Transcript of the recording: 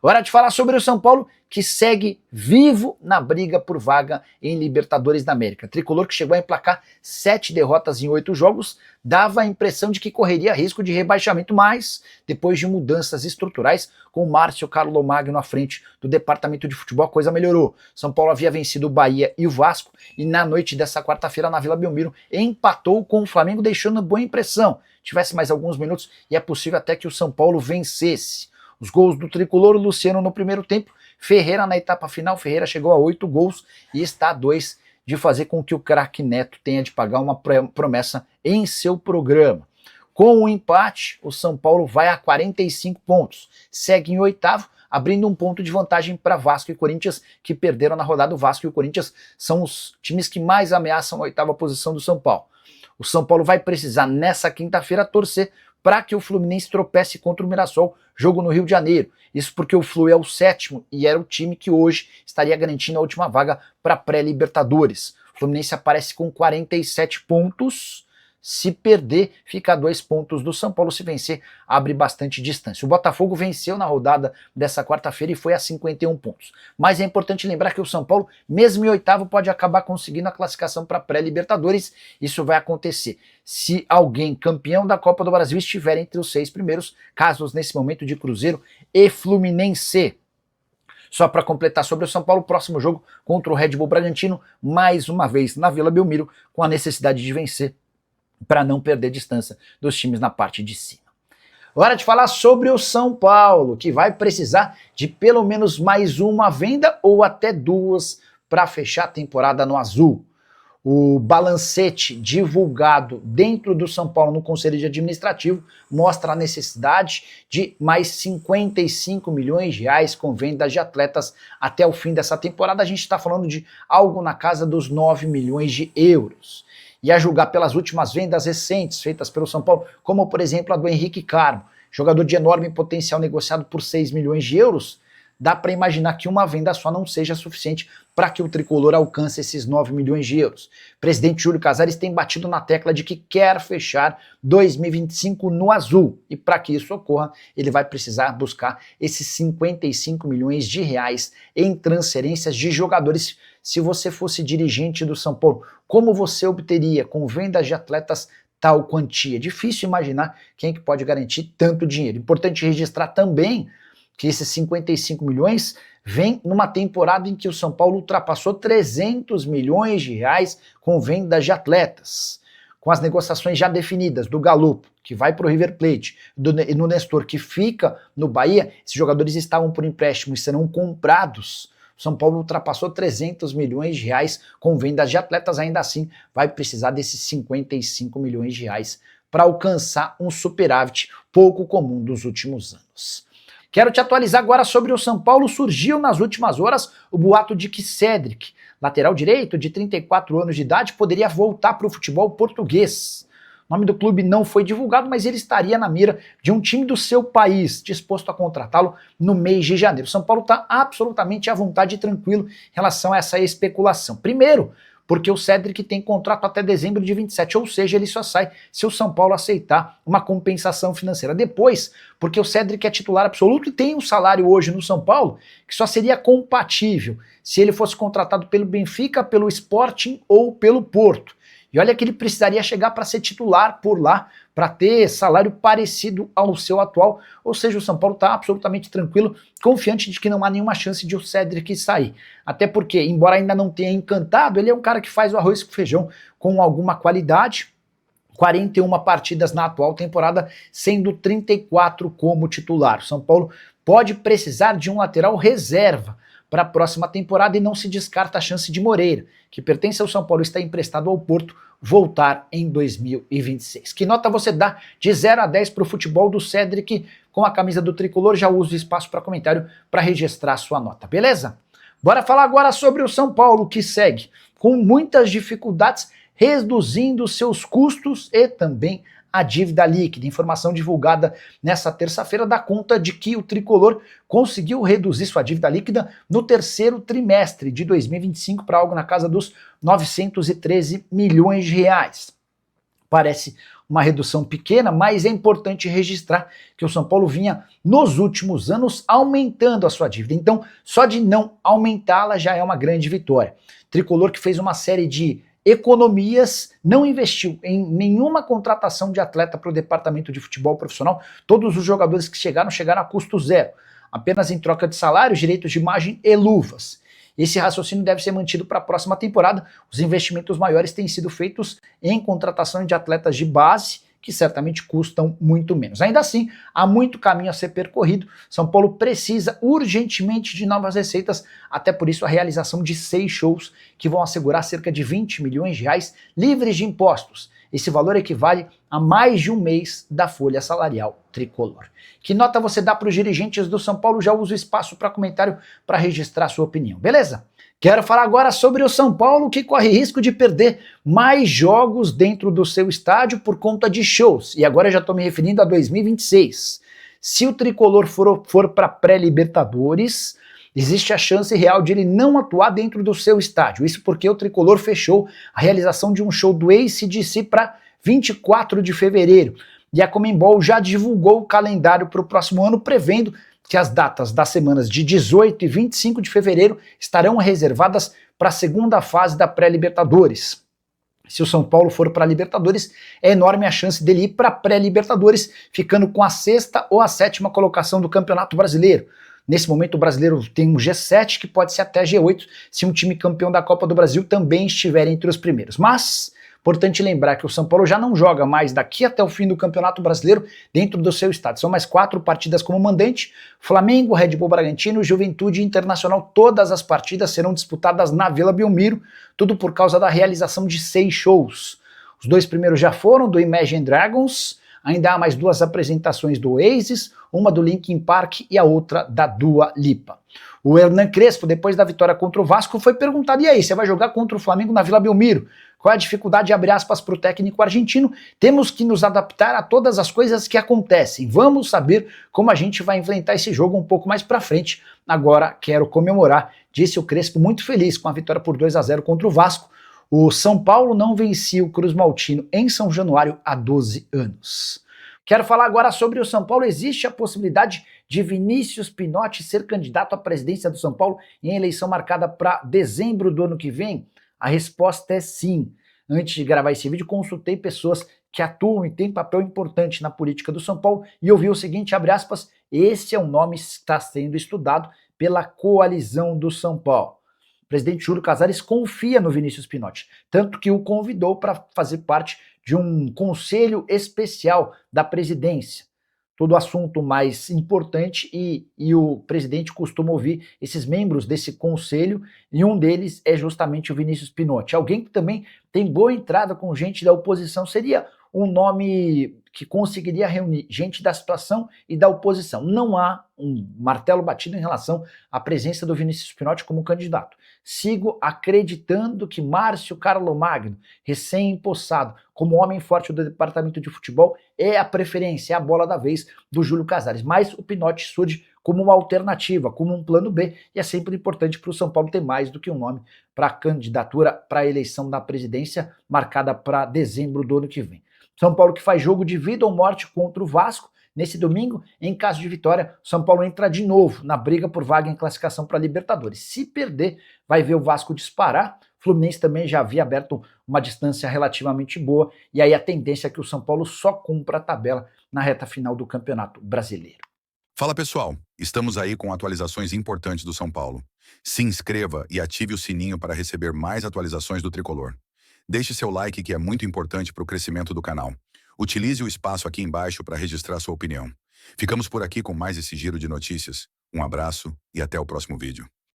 Hora de falar sobre o São Paulo, que segue vivo na briga por vaga em Libertadores da América. Tricolor que chegou a emplacar 7 derrotas em 8 jogos, dava a impressão de que correria risco de rebaixamento, mas depois de mudanças estruturais, com o Márcio Carlomagno à frente do departamento de futebol, a coisa melhorou. São Paulo havia vencido o Bahia e o Vasco, e na noite dessa quarta-feira na Vila Belmiro empatou com o Flamengo, deixando boa impressão. Tivesse mais alguns minutos e é possível até que o São Paulo vencesse. Os gols do Tricolor, Luciano no primeiro tempo, Ferreira na etapa final. Ferreira chegou a 8 gols e está a 2 de fazer com que o craque Neto tenha de pagar uma promessa em seu programa. Com o empate, o São Paulo vai a 45 pontos, segue em oitavo, abrindo um ponto de vantagem para Vasco e Corinthians, que perderam na rodada. O Vasco e o Corinthians são os times que mais ameaçam a oitava posição do São Paulo. O São Paulo vai precisar, nessa quinta-feira, torcer para que o Fluminense tropece contra o Mirassol, jogo no Rio de Janeiro. Isso porque o Flu é o 7º e era o time que hoje estaria garantindo a última vaga para pré-Libertadores. O Fluminense aparece com 47 pontos. Se perder, fica a 2 pontos do São Paulo. Se vencer, abre bastante distância. O Botafogo venceu na rodada dessa quarta-feira e foi a 51 pontos. Mas é importante lembrar que o São Paulo, mesmo em oitavo, pode acabar conseguindo a classificação para pré-Libertadores. Isso vai acontecer se alguém campeão da Copa do Brasil estiver entre os 6 primeiros, casos nesse momento de Cruzeiro e Fluminense. Só para completar sobre o São Paulo, próximo jogo contra o Red Bull Bragantino, mais uma vez na Vila Belmiro, com a necessidade de vencer para não perder distância dos times na parte de cima. Hora de falar sobre o São Paulo, que vai precisar de pelo menos mais uma venda ou até 2 para fechar a temporada no azul. O balancete divulgado dentro do São Paulo no Conselho de Administrativo mostra a necessidade de mais 55 milhões de reais com vendas de atletas até o fim dessa temporada. A gente está falando de algo na casa dos 9 milhões de euros. E a julgar pelas últimas vendas recentes feitas pelo São Paulo, como por exemplo a do Henrique Carmo, jogador de enorme potencial negociado por 6 milhões de euros, dá para imaginar que uma venda só não seja suficiente para que o Tricolor alcance esses 9 milhões de euros. O presidente Júlio Casares tem batido na tecla de que quer fechar 2025 no azul, e para que isso ocorra, ele vai precisar buscar esses 55 milhões de reais em transferências de jogadores. Se você fosse dirigente do São Paulo, como você obteria com vendas de atletas tal quantia? Difícil imaginar quem que pode garantir tanto dinheiro. Importante registrar também que esses 55 milhões vem numa temporada em que o São Paulo ultrapassou 300 milhões de reais com vendas de atletas. Com as negociações já definidas do Galopo, que vai para o River Plate, e no Nestor, que fica no Bahia, esses jogadores estavam por empréstimo e serão comprados. O São Paulo ultrapassou 300 milhões de reais com vendas de atletas, ainda assim vai precisar desses 55 milhões de reais para alcançar um superávit pouco comum dos últimos anos. Quero te atualizar agora sobre o São Paulo. Surgiu nas últimas horas o boato de que Cédric, lateral direito de 34 anos de idade, poderia voltar para o futebol português. O nome do clube não foi divulgado, mas ele estaria na mira de um time do seu país, disposto a contratá-lo no mês de janeiro. São Paulo está absolutamente à vontade e tranquilo em relação a essa especulação. Primeiro, porque o Cédric tem contrato até dezembro de 27, ou seja, ele só sai se o São Paulo aceitar uma compensação financeira. Depois, porque o Cédric é titular absoluto e tem um salário hoje no São Paulo que só seria compatível se ele fosse contratado pelo Benfica, pelo Sporting ou pelo Porto. E olha que ele precisaria chegar para ser titular por lá, para ter salário parecido ao seu atual. Ou seja, o São Paulo está absolutamente tranquilo, confiante de que não há nenhuma chance de o Cédric sair. Até porque, embora ainda não tenha encantado, ele é um cara que faz o arroz com feijão com alguma qualidade. 41 partidas na atual temporada, sendo 34 como titular. O São Paulo pode precisar de um lateral reserva para a próxima temporada e não se descarta a chance de Moreira, que pertence ao São Paulo e está emprestado ao Porto, voltar em 2026. Que nota você dá de 0 a 10 para o futebol do Cédric com a camisa do Tricolor? Já uso o espaço para comentário para registrar sua nota, beleza? Bora falar agora sobre o São Paulo, que segue com muitas dificuldades, reduzindo seus custos e também a dívida líquida. Informação divulgada nessa terça-feira dá conta de que o Tricolor conseguiu reduzir sua dívida líquida no terceiro trimestre de 2025 para algo na casa dos 913 milhões de reais. Parece uma redução pequena, mas é importante registrar que o São Paulo vinha, nos últimos anos, aumentando a sua dívida. Então, só de não aumentá-la já é uma grande vitória. Tricolor que fez uma série de economias, não investiu em nenhuma contratação de atleta para o departamento de futebol profissional. Todos os jogadores que chegaram a custo zero, apenas em troca de salários, direitos de imagem e luvas. Esse raciocínio deve ser mantido para a próxima temporada. Os investimentos maiores têm sido feitos em contratação de atletas de base, que certamente custam muito menos. Ainda assim, há muito caminho a ser percorrido. São Paulo precisa urgentemente de novas receitas, até por isso a realização de 6 shows que vão assegurar cerca de 20 milhões de reais livres de impostos. Esse valor equivale a mais de um mês da folha salarial tricolor. Que nota você dá para os dirigentes do São Paulo? Já uso o espaço para comentário para registrar sua opinião, beleza? Quero falar agora sobre o São Paulo, que corre risco de perder mais jogos dentro do seu estádio por conta de shows. E agora eu já estou me referindo a 2026. Se o tricolor for para pré-Libertadores, existe a chance real de ele não atuar dentro do seu estádio. Isso porque o tricolor fechou a realização de um show do AC/DC para 24 de fevereiro. E a Conmebol já divulgou o calendário para o próximo ano, prevendo que as datas das semanas de 18 e 25 de fevereiro estarão reservadas para a segunda fase da pré-Libertadores. Se o São Paulo for para a Libertadores, é enorme a chance dele ir para a pré-Libertadores, ficando com a 6ª ou a 7ª colocação do Campeonato Brasileiro. Nesse momento o brasileiro tem um G7 que pode ser até G8 se um time campeão da Copa do Brasil também estiver entre os primeiros. Mas, importante lembrar que o São Paulo já não joga mais daqui até o fim do Campeonato Brasileiro dentro do seu estádio. São mais 4 partidas como mandante: Flamengo, Red Bull Bragantino, Juventude e Internacional. Todas as partidas serão disputadas na Vila Belmiro, tudo por causa da realização de 6 shows. Os 2 primeiros já foram do Imagine Dragons, ainda há mais 2 apresentações do Oasis, uma do Linkin Park e a outra da Dua Lipa. O Hernan Crespo, depois da vitória contra o Vasco, foi perguntado: e aí, você vai jogar contra o Flamengo na Vila Belmiro? Qual é a dificuldade, abre aspas, para o técnico argentino? Temos que nos adaptar a todas as coisas que acontecem. Vamos saber como a gente vai enfrentar esse jogo um pouco mais para frente. Agora quero comemorar, disse o Crespo, muito feliz com a vitória por 2-0 contra o Vasco. O São Paulo não vencia o Cruz Maltino em São Januário há 12 anos. Quero falar agora sobre o São Paulo. Existe a possibilidade de Vinícius Pinotti ser candidato à presidência do São Paulo em eleição marcada para dezembro do ano que vem? A resposta é sim. Antes de gravar esse vídeo, consultei pessoas que atuam e têm papel importante na política do São Paulo e ouvi o seguinte, abre aspas: esse é um nome que está sendo estudado pela coalizão do São Paulo. O presidente Júlio Casares confia no Vinícius Pinotti, tanto que o convidou para fazer parte de um conselho especial da presidência. Todo assunto mais importante e o presidente costuma ouvir esses membros desse conselho, e um deles é justamente o Vinícius Pinotti. Alguém que também tem boa entrada com gente da oposição, seria um nome que conseguiria reunir gente da situação e da oposição. Não há um martelo batido em relação à presença do Vinícius Pinotti como candidato. Sigo acreditando que Márcio Carlomagno, recém-empossado como homem forte do departamento de futebol, é a preferência, é a bola da vez do Júlio Casares. Mas o Pinotti surge como uma alternativa, como um plano B, e é sempre importante para o São Paulo ter mais do que um nome para a candidatura para a eleição da presidência marcada para dezembro do ano que vem. São Paulo que faz jogo de vida ou morte contra o Vasco. Nesse domingo, em caso de vitória, São Paulo entra de novo na briga por vaga em classificação para Libertadores. Se perder, vai ver o Vasco disparar. O Fluminense também já havia aberto uma distância relativamente boa, e aí a tendência é que o São Paulo só cumpra a tabela na reta final do Campeonato Brasileiro. Fala pessoal, estamos aí com atualizações importantes do São Paulo. Se inscreva e ative o sininho para receber mais atualizações do Tricolor. Deixe seu like, que é muito importante para o crescimento do canal. Utilize o espaço aqui embaixo para registrar sua opinião. Ficamos por aqui com mais esse giro de notícias. Um abraço e até o próximo vídeo.